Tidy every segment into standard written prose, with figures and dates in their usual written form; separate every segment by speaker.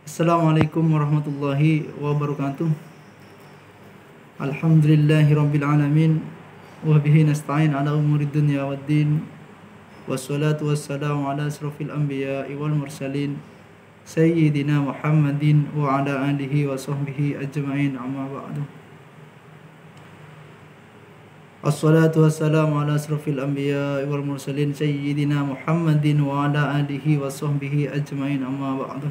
Speaker 1: Assalamualaikum warahmatullahi wabarakatuh. Alhamdulillahirabbil alamin wa bihi nasta'in ala umuri dunya waddin. Wassalatu wassalamu ala asrofil anbiya'i wal mursalin sayyidina Muhammadin wa ala alihi wa sahbihi ajma'in, amma ba'du. Assalatu wassalamu ala asrofil anbiya'i wal mursalin sayyidina Muhammadin wa ala alihi wa sahbihi ajma'in, amma ba'du.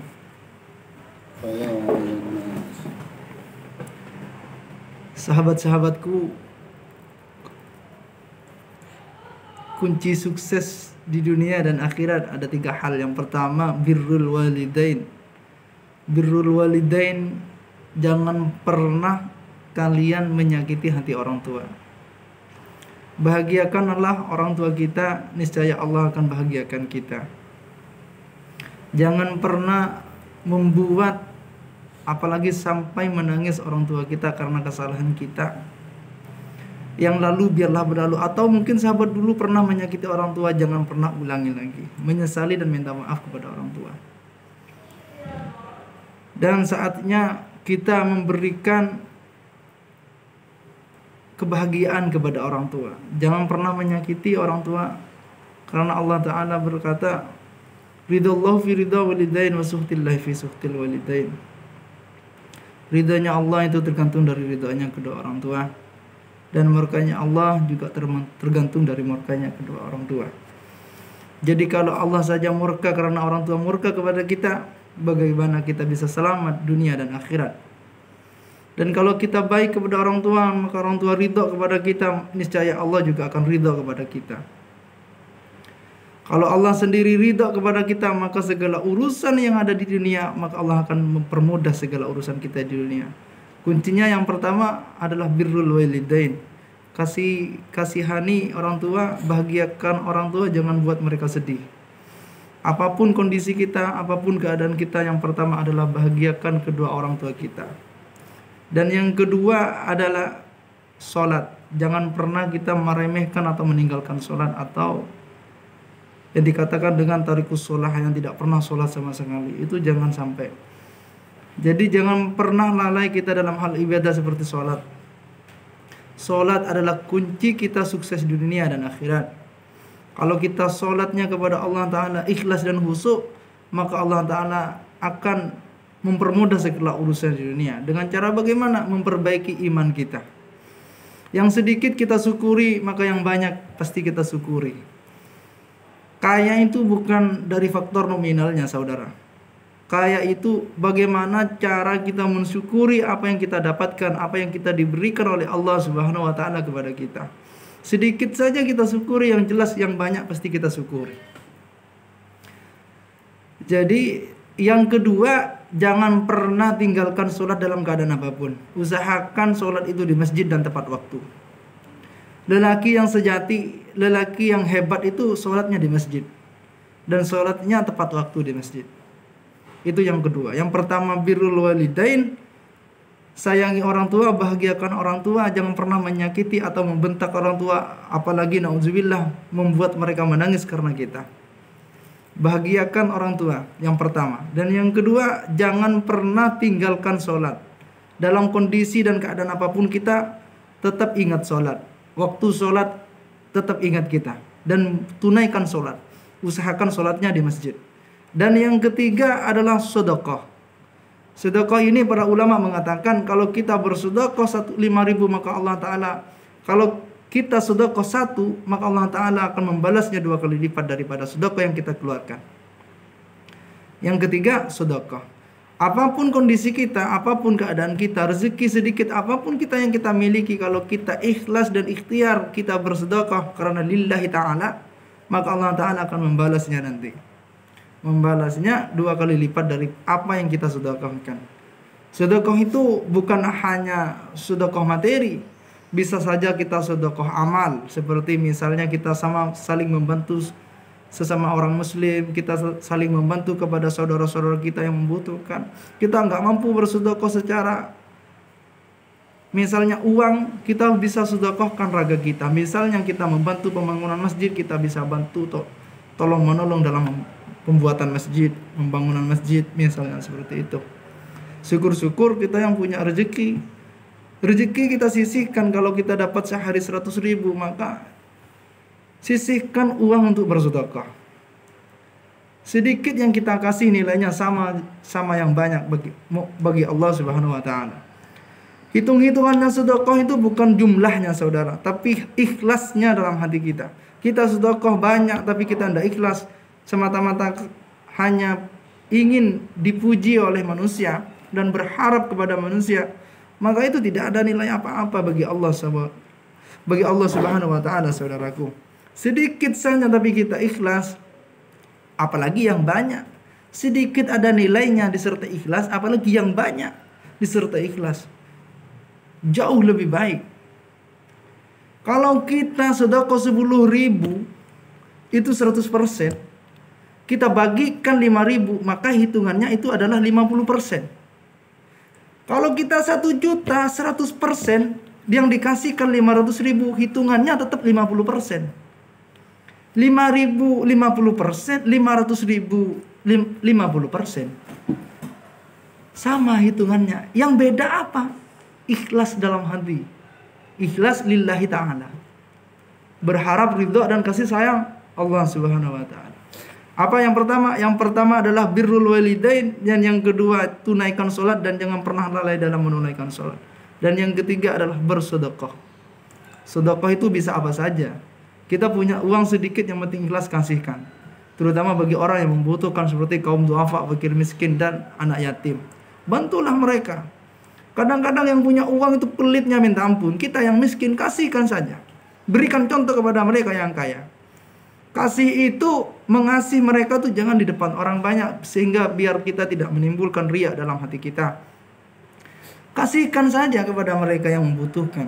Speaker 1: Sahabat-sahabatku, kunci sukses di dunia dan akhirat ada 3 hal. Yang pertama, birrul walidain. Birrul walidain, jangan pernah kalian menyakiti hati orang tua. Bahagiakanlah orang tua kita, niscaya Allah akan bahagiakan kita. Jangan pernah membuat apalagi sampai menangis orang tua kita karena kesalahan kita. Yang lalu biarlah berlalu. Atau mungkin sahabat dulu pernah menyakiti orang tua, jangan pernah ulangi lagi. Menyesali dan minta maaf kepada orang tua. Dan saatnya kita memberikan kebahagiaan kepada orang tua. Jangan pernah menyakiti orang tua, karena Allah Ta'ala berkata, ridallahu fi ridha walidain wa suhtillahi fi suhtil walidain. Ridhonya Allah itu tergantung dari ridhonya kedua orang tua, dan murkanya Allah juga tergantung dari murkanya kedua orang tua. Jadi kalau Allah saja murka karena orang tua murka kepada kita, bagaimana kita bisa selamat dunia dan akhirat? Dan kalau kita baik kepada orang tua, maka orang tua ridho kepada kita, niscaya Allah juga akan ridho kepada kita. Kalau Allah sendiri ridha kepada kita, maka segala urusan yang ada di dunia, maka Allah akan mempermudah segala urusan kita di dunia. Kuncinya yang pertama adalah birrul walidain. Kasihani orang tua, bahagiakan orang tua, jangan buat mereka sedih. Apapun kondisi kita, apapun keadaan kita, yang pertama adalah bahagiakan kedua orang tua kita. Dan yang kedua adalah sholat. Jangan pernah kita meremehkan atau meninggalkan sholat, atau yang dikatakan dengan tarikus sholah, yang tidak pernah sholat sama sekali. Itu jangan sampai. Jadi jangan pernah lalai kita dalam hal ibadah seperti sholat. Sholat adalah kunci kita sukses di dunia dan akhirat. Kalau kita sholatnya kepada Allah Ta'ala ikhlas dan khusyuk, maka Allah Ta'ala akan mempermudah segala urusan di dunia. Dengan cara bagaimana? Memperbaiki iman kita. Yang sedikit kita syukuri, maka yang banyak pasti kita syukuri. Kaya itu bukan dari faktor nominalnya, saudara. Kaya itu bagaimana cara kita mensyukuri apa yang kita dapatkan, apa yang kita diberikan oleh Allah Subhanahu wa Ta'ala kepada kita. Sedikit saja kita syukuri, yang jelas yang banyak pasti kita syukuri. Jadi yang kedua, jangan pernah tinggalkan sholat dalam keadaan apapun. Usahakan sholat itu di masjid dan tepat waktu. Lelaki yang sejati, lelaki yang hebat itu sholatnya di masjid, dan sholatnya tepat waktu di masjid. Itu yang kedua. Yang pertama, birrul walidain, sayangi orang tua, bahagiakan orang tua, jangan pernah menyakiti atau membentak orang tua, apalagi na'udzubillah membuat mereka menangis karena kita. Bahagiakan orang tua, yang pertama. Dan yang kedua, jangan pernah tinggalkan sholat. Dalam kondisi dan keadaan apapun kita tetap ingat sholat. Waktu sholat tetap ingat kita, dan tunaikan sholat. Usahakan sholatnya di masjid. Dan yang ketiga adalah sedekah. Sedekah ini para ulama mengatakan, kalau kita bersedekah 5.000, maka Allah Ta'ala, kalau kita sedekah 1, maka Allah Ta'ala akan membalasnya 2 kali lipat daripada sedekah yang kita keluarkan. Yang ketiga, sedekah. Apapun kondisi kita, apapun keadaan kita, rezeki sedikit apapun kita yang kita miliki, kalau kita ikhlas dan ikhtiar kita bersedekah karena lillahi ta'ala, maka Allah Ta'ala akan membalasnya nanti. Membalasnya 2 kali lipat dari apa yang kita sedekahkan. Sedekah itu bukan hanya sedekah materi. Bisa saja kita sedekah amal, seperti misalnya kita saling membantu sesama orang muslim, kita saling membantu kepada saudara-saudara kita yang membutuhkan. Kita nggak mampu bersedekah secara misalnya uang, kita bisa sedekahkan raga kita. Misalnya kita membantu pembangunan masjid, kita bisa bantu tolong menolong dalam pembuatan masjid, pembangunan masjid misalnya seperti itu. Syukur-syukur kita yang punya rezeki. Rezeki kita sisihkan. Kalau kita dapat sehari 100.000, maka sisihkan uang untuk bersedekah. Sedikit yang kita kasih nilainya sama yang banyak bagi Allah Subhanahu wa taala. Hitung-hitungannya sedekah itu bukan jumlahnya saudara, tapi ikhlasnya dalam hati kita. Kita sedekah banyak tapi kita tidak ikhlas, semata-mata hanya ingin dipuji oleh manusia dan berharap kepada manusia, maka itu tidak ada nilai apa-apa bagi Allah Subhanahu wa taala saudaraku. Sedikit saja tapi kita ikhlas, apalagi yang banyak. Sedikit ada nilainya disertai ikhlas, apalagi yang banyak disertai ikhlas. Jauh lebih baik. Kalau kita sedekah 10.000 itu 100%, kita bagikan 5.000, maka hitungannya itu adalah 50%. Kalau kita 1 juta 100%, yang dikasihkan 500.000, hitungannya tetap 50%. 5.000 50%, 500.000 50%. Sama hitungannya. Yang beda apa? Ikhlas dalam hati. Ikhlas lillahi ta'ala. Berharap ridha dan kasih sayang Allah Subhanahu wa taala. Apa yang pertama? Yang pertama adalah birrul walidain, dan yang kedua tunaikan salat dan jangan pernah lalai dalam menunaikan salat. Dan yang ketiga adalah bersedekah. Sedekah itu bisa apa saja. Kita punya uang sedikit, yang penting ikhlas kasihkan. Terutama bagi orang yang membutuhkan seperti kaum duafa, fakir miskin dan anak yatim. Bantulah mereka. Kadang-kadang yang punya uang itu pelitnya minta ampun. Kita yang miskin kasihkan saja. Berikan contoh kepada mereka yang kaya. Kasih itu, mengasihi mereka tuh jangan di depan orang banyak, sehingga biar kita tidak menimbulkan riya dalam hati kita. Kasihkan saja kepada mereka yang membutuhkan.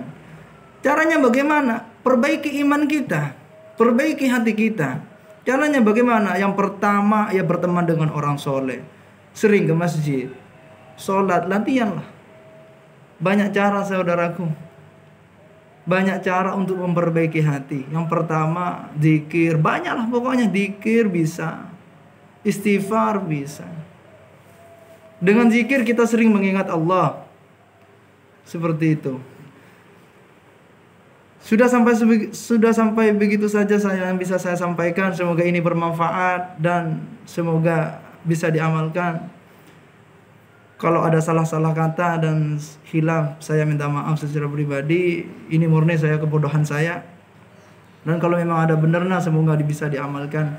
Speaker 1: Caranya bagaimana? Perbaiki iman kita, perbaiki hati kita. Caranya bagaimana? Yang pertama, ya berteman dengan orang soleh, sering ke masjid, sholat, latihanlah. Banyak cara saudaraku, banyak cara untuk memperbaiki hati. Yang pertama, zikir, banyaklah pokoknya. Zikir bisa, istighfar bisa. Dengan zikir kita sering mengingat Allah. Seperti itu. Sudah sampai begitu saja yang bisa saya sampaikan. Semoga ini bermanfaat dan semoga bisa diamalkan. Kalau ada salah-salah kata dan hilaf, saya minta maaf secara pribadi. Ini murni kebodohan saya. Dan kalau memang ada benarnya, semoga bisa diamalkan.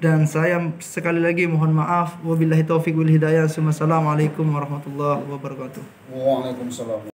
Speaker 1: Dan saya sekali lagi mohon maaf. Wabillahi taufiq wal hidayah. Assalamualaikum warahmatullahi wabarakatuh.
Speaker 2: Waalaikumsalam.